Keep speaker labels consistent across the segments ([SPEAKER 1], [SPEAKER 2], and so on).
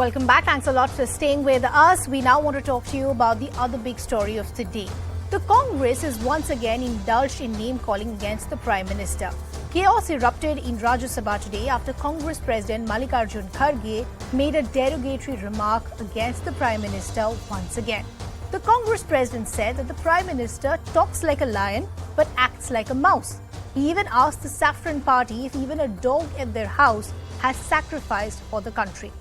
[SPEAKER 1] Welcome back. Thanks a lot for staying with us. We now want to talk to you about the other big story of the day. The Congress is once again indulged in name-calling against the Prime Minister. Chaos erupted in Rajya Sabha today after Congress President Mallikarjun Kharge made a derogatory remark against the Prime Minister once again. The Congress President said that the Prime Minister talks like a lion but acts like a mouse. He even asked the Saffron Party if even a dog at their house has sacrificed for the country.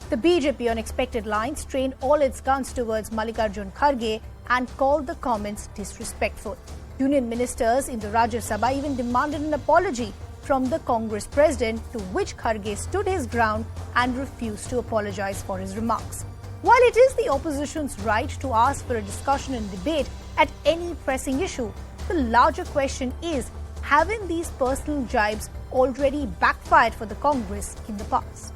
[SPEAKER 1] The BJP on expected lines trained all its guns towards Mallikarjun Kharge and called the comments disrespectful. Union ministers in the Rajya Sabha even demanded an apology from the Congress president, to which Kharge stood his ground and refused to apologize for his remarks. While it is the opposition's right to ask for a discussion and debate at any pressing issue, the larger question is, haven't these personal jibes already backfired for the Congress in the past?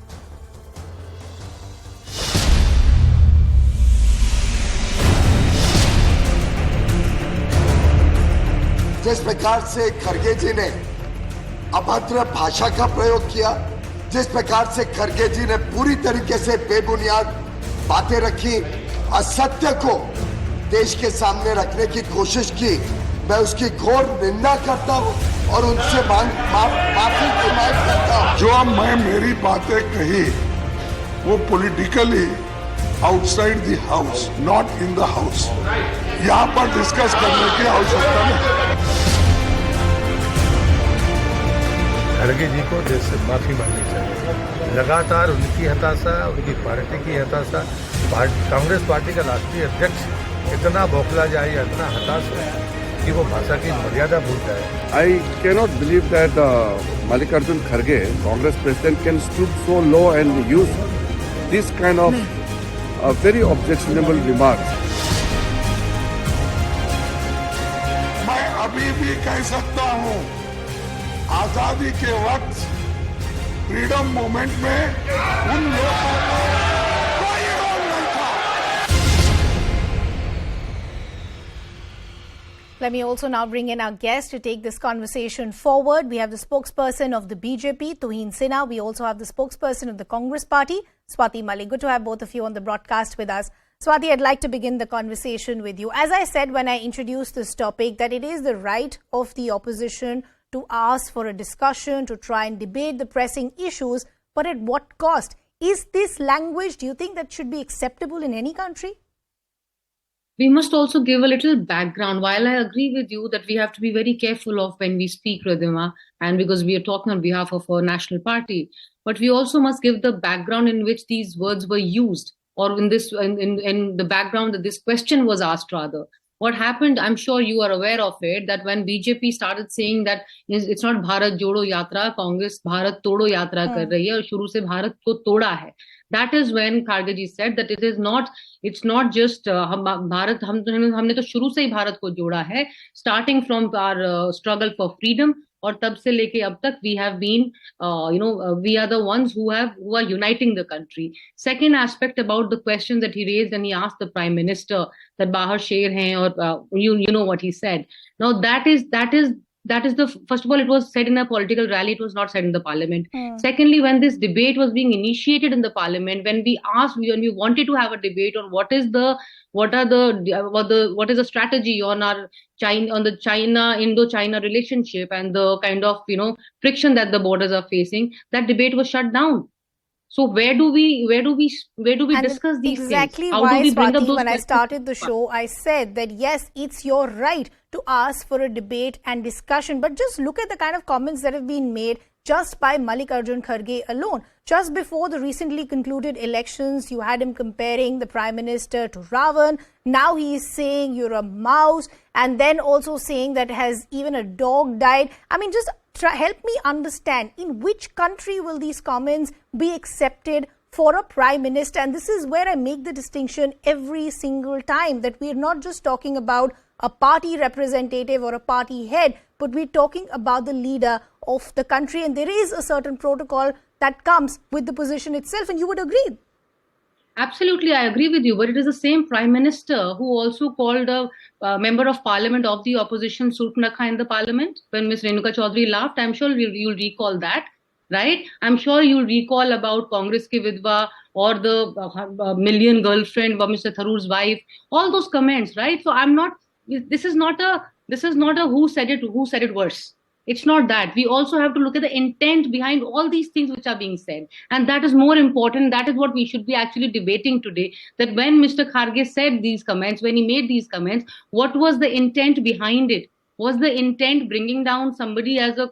[SPEAKER 2] जिस प्रकार से खरगे जी ने अभद्र भाषा का प्रयोग किया, जिस प्रकार से खरगे जी ने पूरी तरीके से बेबुनियाद बातें रखी, असत्य को देश के सामने रखने की कोशिश की, मैं उसकी घोर निंदा करता हूं और उनसे माफी की मांग करता हूं।
[SPEAKER 3] जो मैं मेरी बातें कही वो politically outside the house, not in the house, यहाँ पर डिस्कस करने की आवश्यकता नहीं।
[SPEAKER 4] खड़गे जी को देश से माफी मांगनी चाहिए। लगातार उनकी हताशा, उनकी पार्टी की हताशा, कांग्रेस पार्टी का राष्ट्रीय अध्यक्ष इतना बौखला जाए या इतना हताश हो कि वो भाषा की मर्यादा भूल जाए।
[SPEAKER 5] I cannot believe that Mallikarjun Kharge, Congress president, can stoop so low and use this kind of very objectionable remarks.
[SPEAKER 3] मैं अभी भी कह सकता हूँ, आजादी के वक्त फ्रीडम मूवमेंट में उन लोगों को कोई रोल नहीं था।
[SPEAKER 1] Let me also now bring in our guest to take this conversation forward. We have the spokesperson of the BJP, Tuhin Sinha. We also have the spokesperson of the Congress Party, Swati Malik. Good to have both of you on the broadcast with us. Swati, I'd like to begin the conversation with you. As I said when I introduced this topic, that it is the right of the opposition to ask for a discussion, to try and debate the pressing issues, but at what cost? Is this language, do you think, that should be acceptable in any country?
[SPEAKER 6] We must also give a little background. While I agree with you that we have to be very careful of when we speak, Ridhima, and because we are talking on behalf of our national party, but we also must give the background in which these words were used, or in the background that this question was asked rather. What happened, I'm sure you are aware of it, that when BJP started saying that it's not Bharat Jodo Yatra, Congress Bharat Todo Yatra kar rahi hai, aur shuru se Bharat ko toda hai. That is when Kharge ji said that it's not just Bharat, हमने तो शुरू से ही भारत को जोड़ा है, starting from our struggle for freedom, और तब से लेके अब तक we have been, we are the ones who are uniting the country. Second aspect about the question that he raised, and he asked the Prime Minister that Bahar Sher hain, or you know what he said. Now that is the, first of all, it was said in a political rally, it was not said in the parliament. Secondly, when this debate was being initiated in the parliament, when we wanted to have a debate on what is the strategy on the Indo-China relationship and the kind of friction that the borders are facing, that debate was shut down. So where do we discuss these
[SPEAKER 1] exactly
[SPEAKER 6] things? How
[SPEAKER 1] why,
[SPEAKER 6] do we bring
[SPEAKER 1] Swati,
[SPEAKER 6] up those
[SPEAKER 1] when I
[SPEAKER 6] questions?
[SPEAKER 1] started the show, I said that yes, it's your right to ask for a debate and discussion, but just look at the kind of comments that have been made just by Mallikarjun Kharge alone. Just before the recently concluded elections, you had him comparing the Prime Minister to Ravan. Now he is saying you're a mouse, and then also saying that has even a dog died. I mean, just help me understand, in which country will these comments be accepted for a Prime Minister? And this is where I make the distinction every single time, that we're not just talking about a party representative or a party head, but we're talking about the leader of the country, and there is a certain protocol that comes with the position itself, and you would agree.
[SPEAKER 6] Absolutely, I agree with you. But it is the same Prime Minister who also called a member of Parliament of the opposition Surpanakha in the Parliament when Ms. Renuka Chaudhary laughed. I'm sure you'll recall that. right? I'm sure you'll recall about Congress ki Vidwa or the million girlfriend or Mr. Tharoor's wife, all those comments, right? So this is not a who said it worse. It's not that. We also have to look at the intent behind all these things which are being said. And that is more important. That is what we should be actually debating today. That when Mr. Kharge said these comments, when he made these comments, what was the intent behind it? Was the intent bringing down somebody as a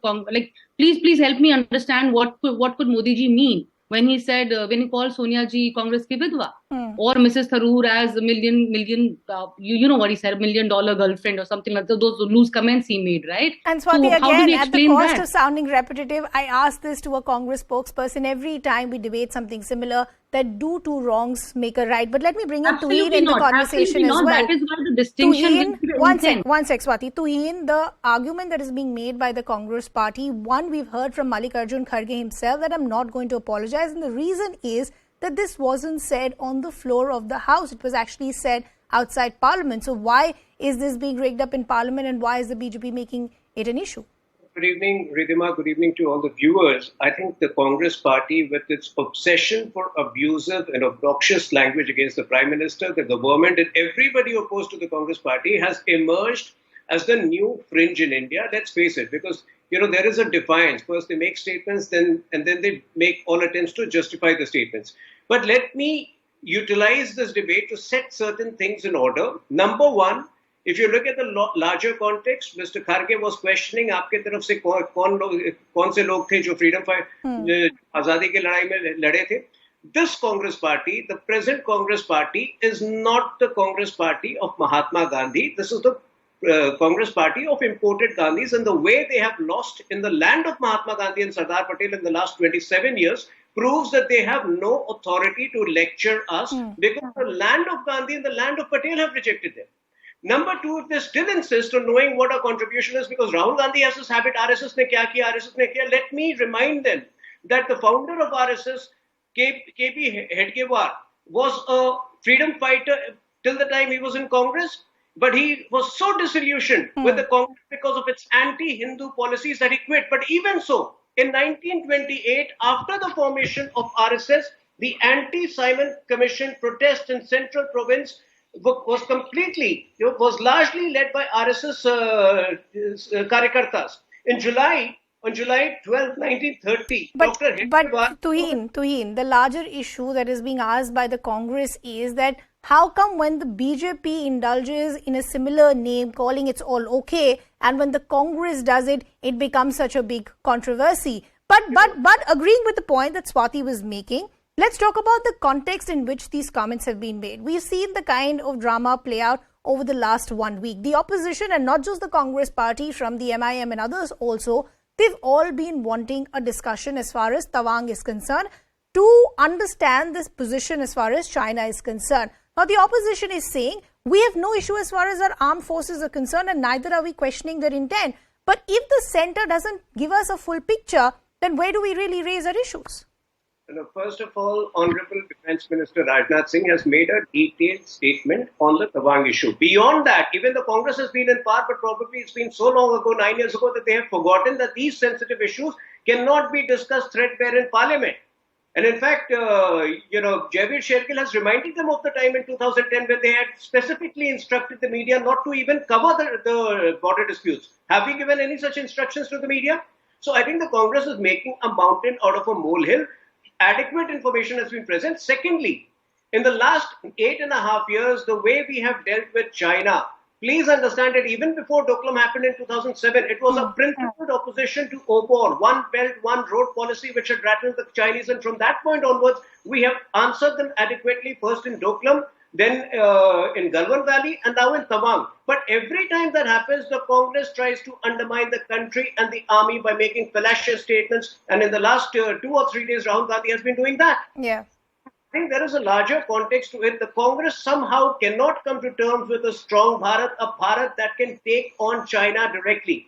[SPEAKER 6] please help me understand what could Modi ji mean when he said when he called Sonia ji Congress ki vidwa or Mrs. Tharoor as a million you know what he said, $1 million girlfriend or something like that. Those loose comments he made, right?
[SPEAKER 1] And Swati,
[SPEAKER 6] so how do
[SPEAKER 1] again,
[SPEAKER 6] we
[SPEAKER 1] at the
[SPEAKER 6] explain
[SPEAKER 1] cost
[SPEAKER 6] that?
[SPEAKER 1] of sounding repetitive, I ask this to a Congress spokesperson every time we debate something similar, that do two wrongs make a right. But let me bring in Tuhin in the conversation as well.
[SPEAKER 6] That is why the distinction.
[SPEAKER 1] One sec, Swati. Tuhin, the argument that is being made by the Congress party, one, we've heard from Mallikarjun Kharge himself that I'm not going to apologize. And the reason is that this wasn't said on the floor of the House. It was actually said outside Parliament. So why is this being rigged up in Parliament, and why is the BJP making it an issue?
[SPEAKER 7] Good evening, Ridhima. Good evening to all the viewers. I think the Congress party, with its obsession for abusive and obnoxious language against the Prime Minister, the government, and everybody opposed to the Congress party, has emerged as the new fringe in India. Let's face it, because there is a defiance. First they make statements, and then they make all attempts to justify the statements. But let me utilize this debate to set certain things in order. Number one, if you look at the larger context, Mr. Kharge was questioning आपके तरफ से कौन से लोग थे जो freedom fight आजादी की लड़ाई में लड़े थे. This Congress party, the present Congress party, is not the Congress party of Mahatma Gandhi. This is the Congress party of imported Gandhis, and the way they have lost in the land of Mahatma Gandhi and Sardar Patel in the last 27 years proves that they have no authority to lecture us because the land of Gandhi and the land of Patel have rejected them. Number two, if they still insist on knowing what our contribution is, because Rahul Gandhi has this habit, RSS ne kya kiya, RSS ne kiya, let me remind them that the founder of RSS, K.P. Hedgewar, was a freedom fighter till the time he was in Congress, but he was so disillusioned with the Congress because of its anti-Hindu policies that he quit. But even so, in 1928, after the formation of RSS, the anti-Simon Commission protest in Central Province was largely led by RSS Karyakartas. On July 12, 1930,
[SPEAKER 1] but Tuhin, the larger issue that is being asked by the Congress is that how come when the BJP indulges in a similar name, calling it's all okay, and when the Congress does it, it becomes such a big controversy? But agreeing with the point that Swati was making, let's talk about the context in which these comments have been made. We've seen the kind of drama play out over the last 1 week. The opposition, and not just the Congress party, from the MIM and others also, they've all been wanting a discussion as far as Tawang is concerned to understand this position as far as China is concerned. Now, the opposition is saying we have no issue as far as our armed forces are concerned, and neither are we questioning their intent. But if the center doesn't give us a full picture, then where do we really raise our issues?
[SPEAKER 7] First of all, Honorable Defence Minister Rajnath Singh has made a detailed statement on the Tawang issue. Beyond that, even the Congress has been in power, but probably it's been so long ago, 9 years ago, that they have forgotten that these sensitive issues cannot be discussed threadbare in Parliament. And in fact, Javier Shergill has reminded them of the time in 2010 when they had specifically instructed the media not to even cover the border disputes. Have we given any such instructions to the media? So I think the Congress is making a mountain out of a molehill. Adequate information has been present. Secondly, in the last 8.5 years, the way we have dealt with China, please understand that even before Doklam happened in 2007, it was a principled opposition to OBOR, one belt, one road policy, which had rattled the Chinese. And from that point onwards, we have answered them adequately, first in Doklam, then in Galwan Valley, and now in Tawang. But every time that happens, the Congress tries to undermine the country and the army by making fallacious statements. And in the last 2 or 3 days, Rahul Gandhi has been doing that.
[SPEAKER 1] Yeah.
[SPEAKER 7] I think there is a larger context to it. The Congress somehow cannot come to terms with a strong Bharat, a Bharat that can take on China directly.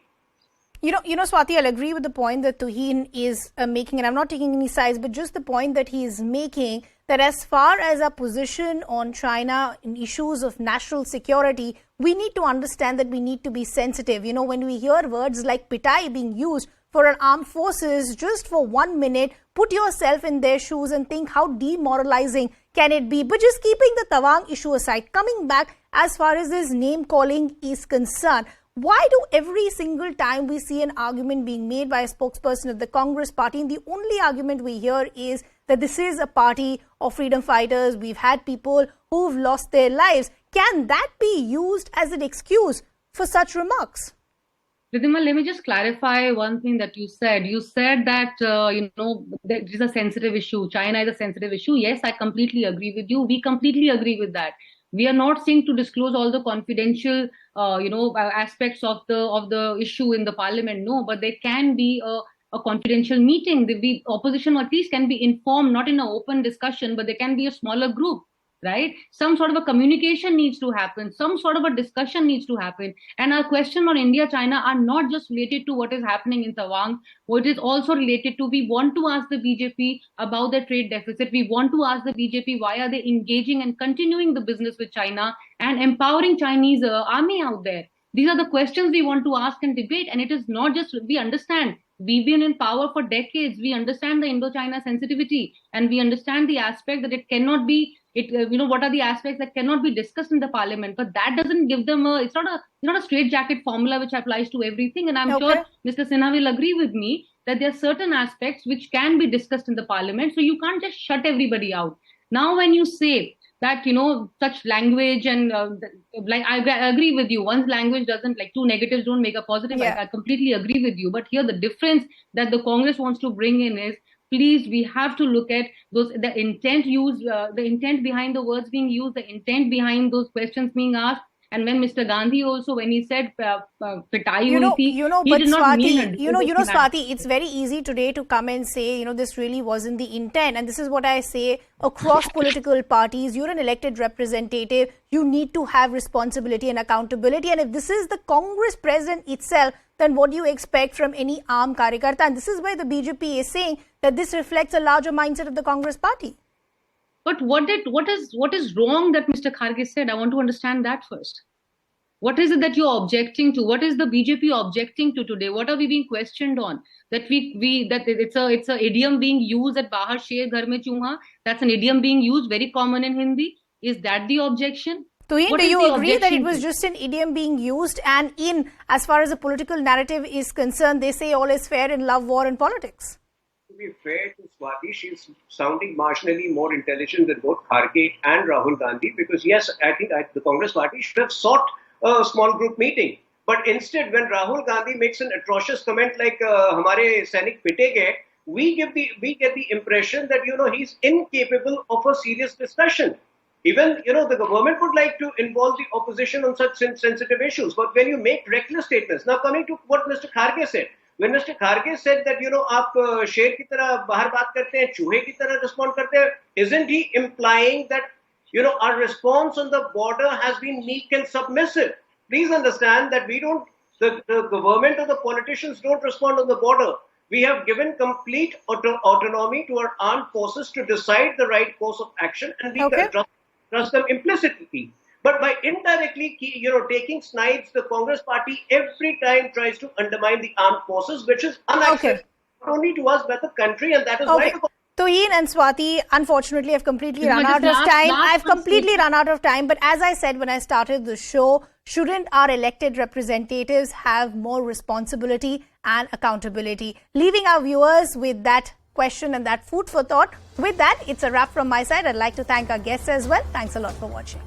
[SPEAKER 1] You know, Swati, I'll agree with the point that Tuhin is making, and I'm not taking any sides, but just the point that he is making, that as far as our position on China in issues of national security, we need to understand that we need to be sensitive. You know, when we hear words like pitai being used, for our armed forces, just for 1 minute, put yourself in their shoes and think how demoralizing can it be. But just keeping the Tawang issue aside, coming back as far as this name calling is concerned, why do every single time we see an argument being made by a spokesperson of the Congress party, and the only argument we hear is that this is a party of freedom fighters, we've had people who've lost their lives? Can that be used as an excuse for such remarks?
[SPEAKER 6] Ridhima, let me just clarify one thing that you said. You said that, that it is a sensitive issue. China is a sensitive issue. Yes, I completely agree with you. We completely agree with that. We are not saying to disclose all the confidential, aspects of the issue in the parliament. No, but there can be a confidential meeting. The opposition at least can be informed, not in an open discussion, but there can be a smaller group, right? Some sort of a communication needs to happen. Some sort of a discussion needs to happen. And our question on India-China are not just related to what is happening in Tawang. What is also related to, we want to ask the BJP about their trade deficit. We want to ask the BJP why are they engaging and continuing the business with China and empowering Chinese army out there. These are the questions we want to ask and debate. And it is not just, we understand, we've been in power for decades. We understand the Indo-China sensitivity, and we understand the aspect that it cannot be, what are the aspects that cannot be discussed in the parliament. But that doesn't give them it's not a straitjacket formula which applies to everything. And I'm sure Mr. Sinha will agree with me that there are certain aspects which can be discussed in the parliament. So you can't just shut everybody out. Now, when you say that, such language and I agree with you. One's language doesn't, two negatives don't make a positive.
[SPEAKER 1] Yeah.
[SPEAKER 6] I completely agree with you. But here the difference that the Congress wants to bring in is, please, we have to look at the intent used, the intent behind the words being used, the intent behind those questions being asked. And when Mr. Gandhi also, when he said pitai he did not mean
[SPEAKER 1] Swati, it's very easy today to come and say, this really wasn't the intent. And this is what I say across political parties. You're an elected representative. You need to have responsibility and accountability. And if this is the Congress president itself, then what do you expect from any armed Karyakarta? And this is why the BJP is saying that this reflects a larger mindset of the Congress party.
[SPEAKER 6] But what is wrong that Mr. Kharge said? I want to understand that first. What is it that you're objecting to? What is the BJP objecting to today? What are we being questioned on? That it's a idiom being used at Bahar Sher Ghar Mein Chunha. That's an idiom being used, very common in Hindi. Is that the objection?
[SPEAKER 1] Tuhin, do you agree that it was just an idiom being used? And as far as the political narrative is concerned, they say all is fair in love, war and politics.
[SPEAKER 7] To be fair to Swati, she's sounding marginally more intelligent than both Kharge and Rahul Gandhi, because yes, I think the Congress party should have sought a small group meeting. But instead, when Rahul Gandhi makes an atrocious comment like "Hamare Sainik pite gaye," we get the impression that he's incapable of a serious discussion. Even the government would like to involve the opposition on such sensitive issues. But when you make reckless statements, now coming to what Mr. Kharge said. When Mr. Kharge said that, आप शेर की तरह बाहर बात करते हैं, चूहे की तरह respond करते हैं, isn't he implying that, our response on the border has been meek and submissive? Please understand that the government or the politicians don't respond on the border. We have given complete autonomy to our armed forces to decide the right course of action, and we trust them implicitly. But by indirectly, taking snipes, the Congress party every time tries to undermine the armed forces, which is unacceptable not only to us but the country, and that is why.
[SPEAKER 1] Tuhin and Swati, unfortunately, I've completely run out of time. I've completely run out of time. But as I said when I started the show, shouldn't our elected representatives have more responsibility and accountability? Leaving our viewers with that question and that food for thought. With that, it's a wrap from my side. I'd like to thank our guests as well. Thanks a lot for watching.